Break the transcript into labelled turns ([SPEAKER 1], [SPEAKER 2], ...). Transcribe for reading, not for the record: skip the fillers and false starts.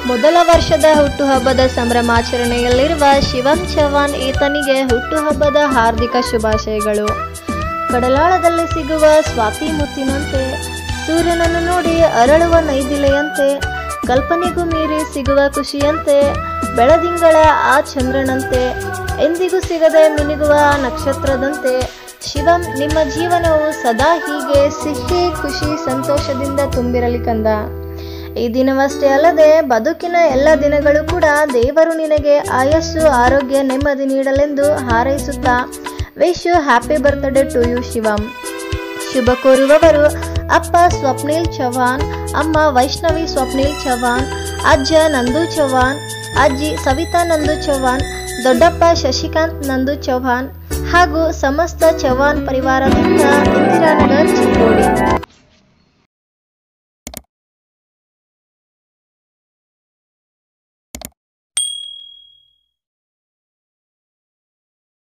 [SPEAKER 1] ಮೊದಲ ವರ್ಷದ ಹುಟ್ಟುಹಬ್ಬದ ಸಂಭ್ರಮಾಚರಣೆಯಲ್ಲಿರುವ ಶಿವಂ ಚವ್ಹಾಣ್ ಈತನಿಗೆ ಹುಟ್ಟುಹಬ್ಬದ ಹಾರ್ದಿಕ ಶುಭಾಶಯಗಳು. ಕಡಲಾಳದಲ್ಲಿ ಸಿಗುವ ಸ್ವಾತಿ ಮುತ್ತಿನಂತೆ, ಸೂರ್ಯನನ್ನು ನೋಡಿ ಅರಳುವ ನೈದಿಲೆಯಂತೆ, ಕಲ್ಪನೆಗೂ ಮೀರಿ ಸಿಗುವ ಖುಷಿಯಂತೆ, ಬೆಳದಿಂಗಳ ಆ ಚಂದ್ರನಂತೆ, ಎಂದಿಗೂ ಸಿಗದೆ ಮಿನುಗುವ ನಕ್ಷತ್ರದಂತೆ, ಶಿವಂ ನಿಮ್ಮ ಜೀವನವು ಸದಾ ಹೀಗೆ ಸಿಹಿ ಖುಷಿ ಸಂತೋಷದಿಂದ ತುಂಬಿರಲಿ ಕಂದ. ಈ ದಿನವಷ್ಟೇ ಅಲ್ಲದೆ ಬದುಕಿನ ಎಲ್ಲ ದಿನಗಳು ಕೂಡ ದೇವರು ನಿನಗೆ ಆಯಸ್ಸು ಆರೋಗ್ಯ ನೆಮ್ಮದಿ ನೀಡಲೆಂದು ಹಾರೈಸುತ್ತಾ wish you happy birthday to you Shivam. ಶುಭ ಕೋರುವವರು ಅಪ್ಪ ಸ್ವಪ್ನಿಲ್ ಚವ್ಹಾಣ್, ಅಮ್ಮ ವೈಷ್ಣವಿ ಸ್ವಪ್ನಿಲ್ ಚವ್ಹಾಣ್, ಅಜ್ಜ ನಂದು ಚವ್ಹಾಣ್, ಅಜ್ಜಿ ಸವಿತಾ ನಂದು ಚವ್ಹಾಣ್, ದೊಡ್ಡಪ್ಪ ಶಶಿಕಾಂತ್ ನಂದು ಚವ್ಹಾಣ್ ಹಾಗೂ ಸಮಸ್ತ ಚವ್ಹಾಣ್ ಪರಿವಾರದಿಂದ ಇಂದಿರಾನಗರ್ ಚಿಕ್ಕೋಡಿ.